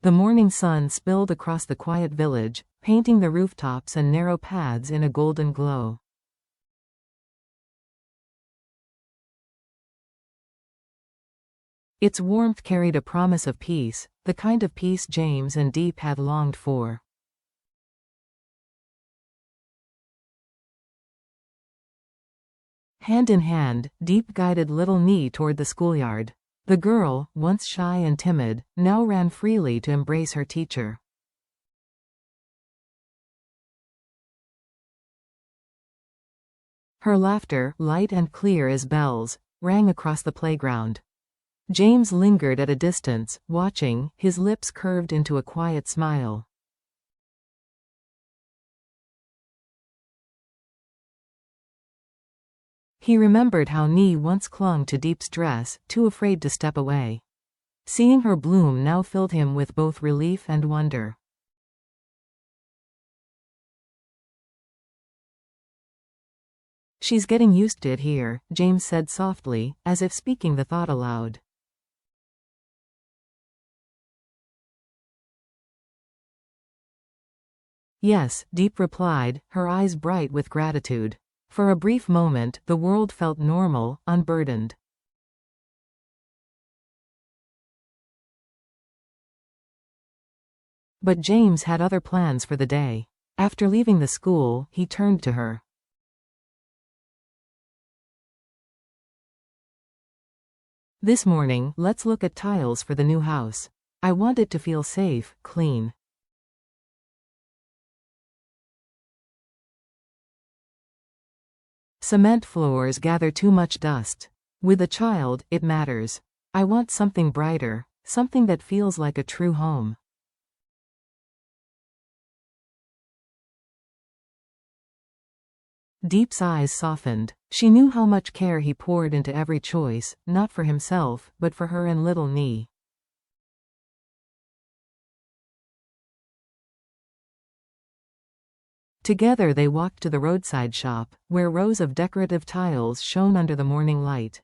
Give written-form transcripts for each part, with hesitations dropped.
The morning sun spilled across the quiet village, painting the rooftops and narrow paths in a golden glow. Its warmth carried a promise of peace, the kind of peace James and Diep had longed for. Hand in hand, Diep guided little Nee toward the schoolyard. The girl, once shy and timid, now ran freely to embrace her teacher. Her laughter, light and clear as bells, rang across the playground. James lingered at a distance, watching, his lips curved into a quiet smile. He remembered how Nee once clung to Diep's dress, too afraid to step away. Seeing her bloom now filled him with both relief and wonder. "She's getting used to it here," James said softly, as if speaking the thought aloud. "Yes," Diep replied, her eyes bright with gratitude. For a brief moment, the world felt normal, unburdened. But James had other plans for the day. After leaving the school, he turned to her. "This morning, let's look at tiles for the new house. I want it to feel safe, clean." "Cement floors gather too much dust. With a child, it matters. I want something brighter, something that feels like a true home." Diep's eyes softened. She knew how much care he poured into every choice, not for himself, but for her and little Nee. Together they walked to the roadside shop, where rows of decorative tiles shone under the morning light.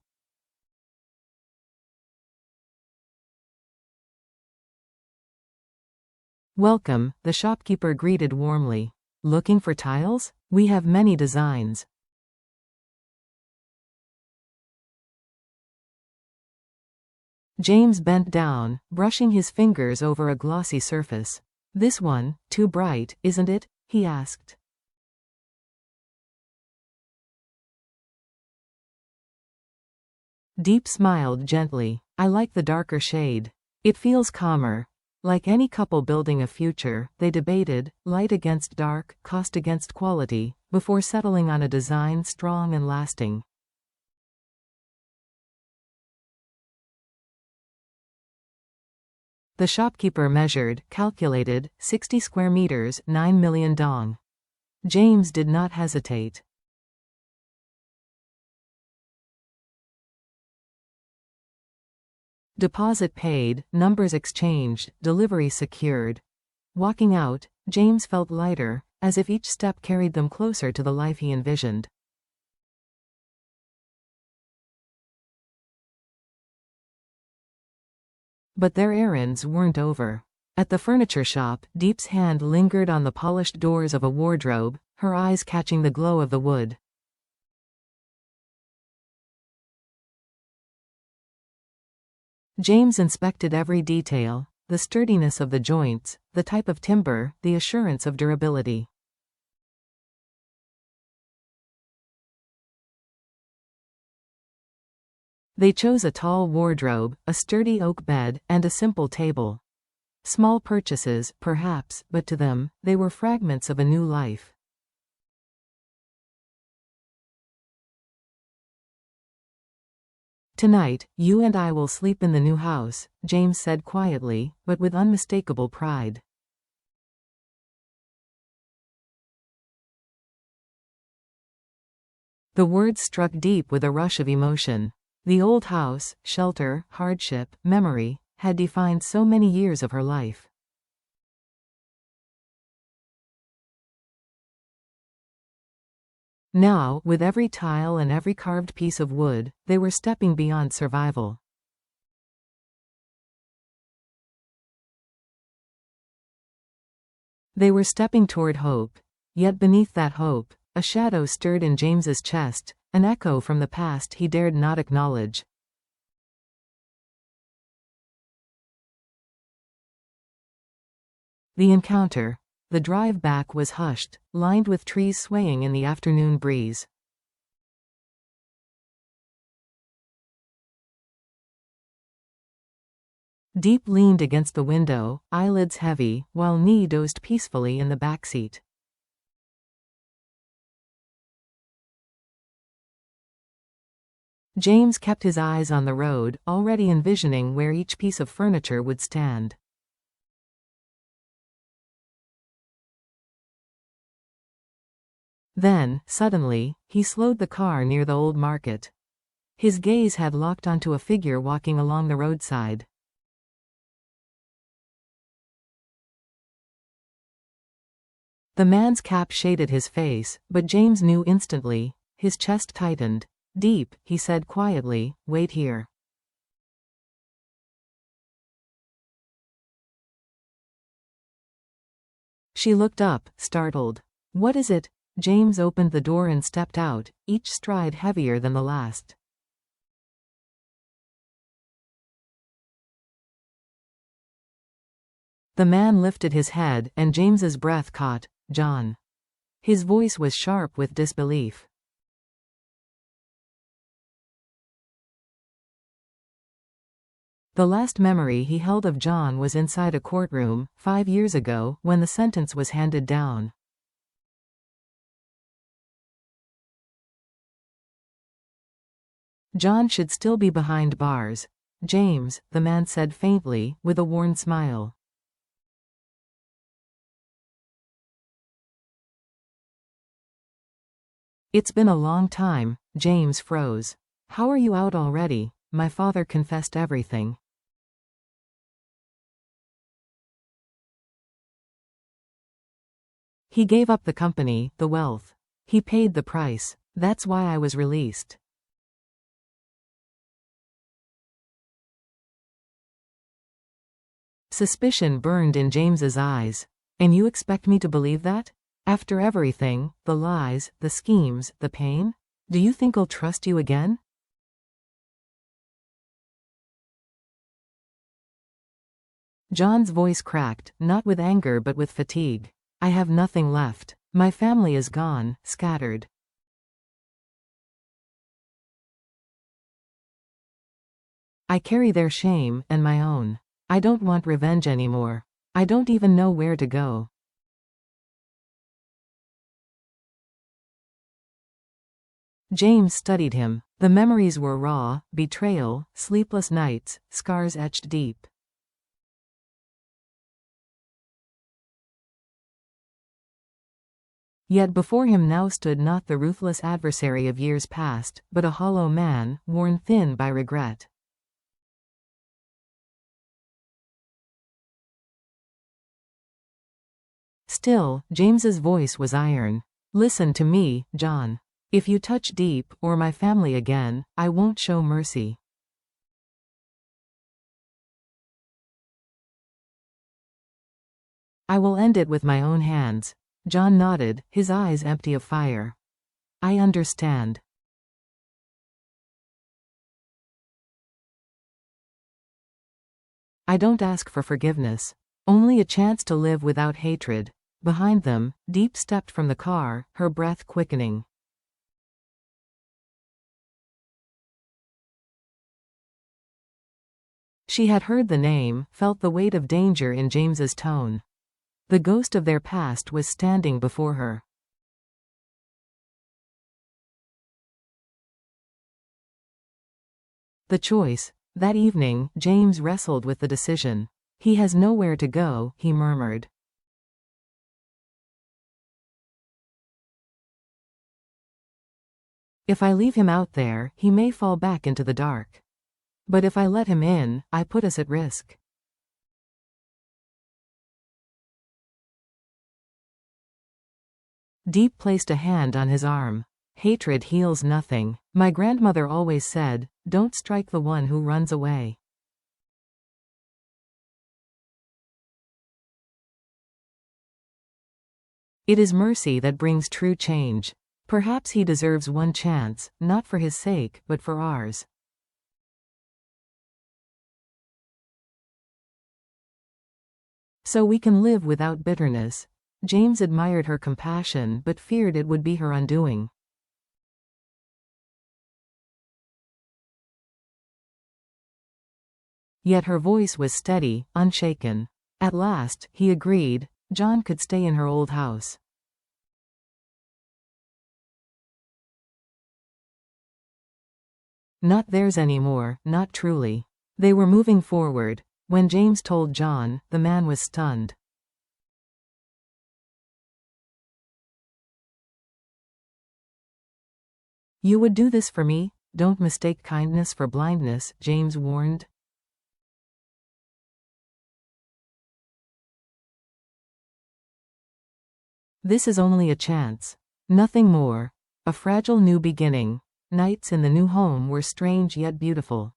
"Welcome," the shopkeeper greeted warmly. "Looking for tiles? We have many designs." James bent down, brushing his fingers over a glossy surface. "This one, too bright, isn't it?" he asked. Diep smiled gently. "I like the darker shade. It feels calmer." Like any couple building a future, they debated, light against dark, cost against quality, before settling on a design strong and lasting. The shopkeeper measured, calculated, 60 square meters, 9 million dong. James did not hesitate. Deposit paid, numbers exchanged, delivery secured. Walking out, James felt lighter, as if each step carried them closer to the life he envisioned. But their errands weren't over. At the furniture shop, Diep's hand lingered on the polished doors of a wardrobe, her eyes catching the glow of the wood. James inspected every detail, the sturdiness of the joints, the type of timber, the assurance of durability. They chose a tall wardrobe, a sturdy oak bed, and a simple table. Small purchases, perhaps, but to them, they were fragments of a new life. "Tonight, you and I will sleep in the new house," James said quietly, but with unmistakable pride. The words struck Diep with a rush of emotion. The old house, shelter, hardship, memory, had defined so many years of her life. Now, with every tile and every carved piece of wood, they were stepping beyond survival. They were stepping toward hope. Yet beneath that hope, a shadow stirred in James's chest, an echo from the past he dared not acknowledge. The encounter. The drive back was hushed, lined with trees swaying in the afternoon breeze. Diep leaned against the window, eyelids heavy, while Nee dozed peacefully in the backseat. James kept his eyes on the road, already envisioning where each piece of furniture would stand. Then, suddenly, he slowed the car near the old market. His gaze had locked onto a figure walking along the roadside. The man's cap shaded his face, but James knew instantly. His chest tightened. "Diep," he said quietly, "wait here." She looked up, startled. "What is it?" James opened the door and stepped out, each stride heavier than the last. The man lifted his head, and James's breath caught. "John." His voice was sharp with disbelief. The last memory he held of John was inside a courtroom, 5 years ago, when the sentence was handed down. John should still be behind bars. "James," the man said faintly, with a worn smile. "It's been a long time." James froze. "How are you out already?" "My father confessed everything." "He gave up the company, the wealth. He paid the price. That's why I was released." Suspicion burned in James's eyes. "And you expect me to believe that? After everything, the lies, the schemes, the pain? Do you think I'll trust you again?" John's voice cracked, not with anger but with fatigue. "I have nothing left. My family is gone, scattered. I carry their shame, and my own. I don't want revenge anymore. I don't even know where to go." James studied him. The memories were raw: betrayal, sleepless nights, scars etched deep. Yet before him now stood not the ruthless adversary of years past, but a hollow man, worn thin by regret. Still, James's voice was iron. "Listen to me, John. If you touch Diep, or my family again, I won't show mercy. I will end it with my own hands." John nodded, his eyes empty of fire. "I understand." "I don't ask for forgiveness. Only a chance to live without hatred." Behind them, Diep stepped from the car, her breath quickening. She had heard the name, felt the weight of danger in James's tone. The ghost of their past was standing before her. The choice. That evening, James wrestled with the decision. "He has nowhere to go," he murmured. "If I leave him out there, he may fall back into the dark. But if I let him in, I put us at risk." Diep placed a hand on his arm. "Hatred heals nothing. My grandmother always said, don't strike the one who runs away." It is mercy that brings true change. Perhaps he deserves one chance, not for his sake, but for ours. So we can live without bitterness. James admired her compassion but feared it would be her undoing. Yet her voice was steady, unshaken. At last, he agreed, John could stay in her old house. Not theirs anymore, not truly. They were moving forward. When James told John, the man was stunned. You would do this for me? Don't mistake kindness for blindness, James warned. This is only a chance. Nothing more. A fragile new beginning. Nights in the new home were strange yet beautiful.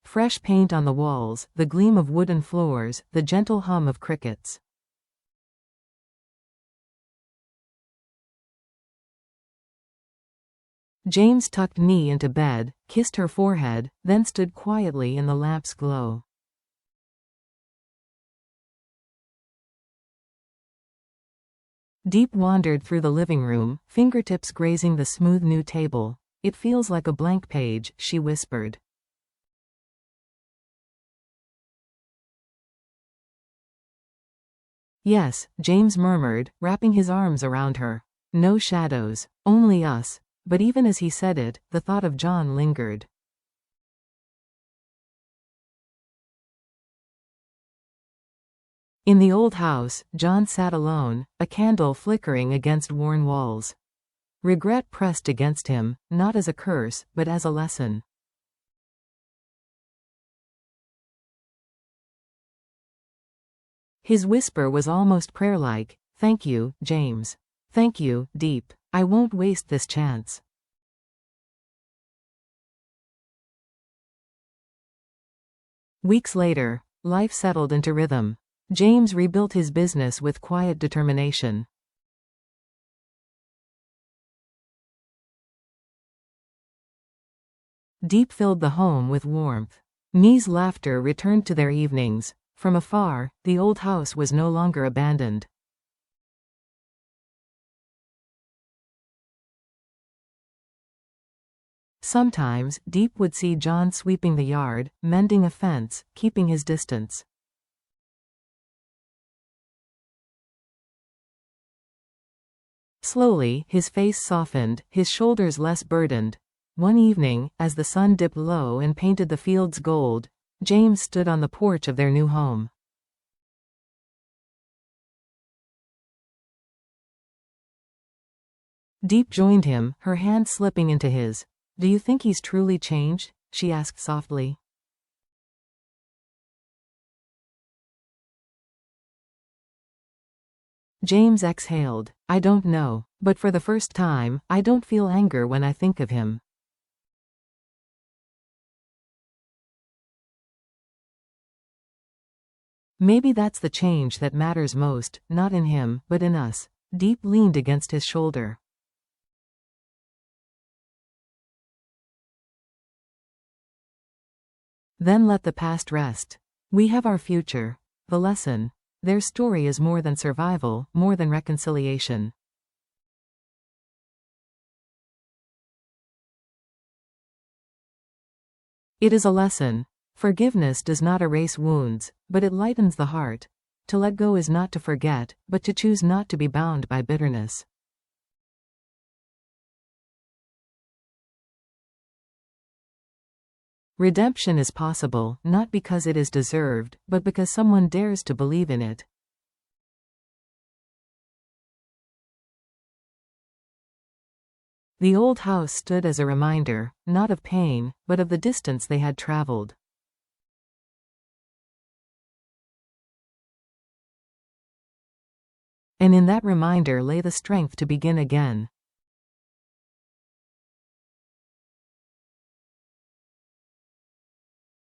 Fresh paint on the walls, the gleam of wooden floors, the gentle hum of crickets. James tucked knee into bed, kissed her forehead, then stood quietly in the lamp's glow. Diep wandered through the living room, fingertips grazing the smooth new table. It feels like a blank page, she whispered. Yes, James murmured, wrapping his arms around her. No shadows, only us. But even as he said it, the thought of John lingered. In the old house, John sat alone, a candle flickering against worn walls. Regret pressed against him, not as a curse, but as a lesson. His whisper was almost prayer-like. Thank you, James. Thank you, Diep. I won't waste this chance. Weeks later, life settled into rhythm. James rebuilt his business with quiet determination. Diep filled the home with warmth. Me's laughter returned to their evenings. From afar, the old house was no longer abandoned. Sometimes, Diep would see John sweeping the yard, mending a fence, keeping his distance. Slowly, his face softened, his shoulders less burdened. One evening, as the sun dipped low and painted the fields gold, James stood on the porch of their new home. Diep joined him, her hand slipping into his. Do you think he's truly changed? She asked softly. James exhaled. I don't know. But for the first time, I don't feel anger when I think of him. Maybe that's the change that matters most, not in him, but in us. Diep leaned against his shoulder. Then let the past rest. We have our future. The lesson. Their story is more than survival, more than reconciliation. It is a lesson. Forgiveness does not erase wounds, but it lightens the heart. To let go is not to forget, but to choose not to be bound by bitterness. Redemption is possible, not because it is deserved, but because someone dares to believe in it. The old house stood as a reminder, not of pain, but of the distance they had traveled. And in that reminder lay the strength to begin again.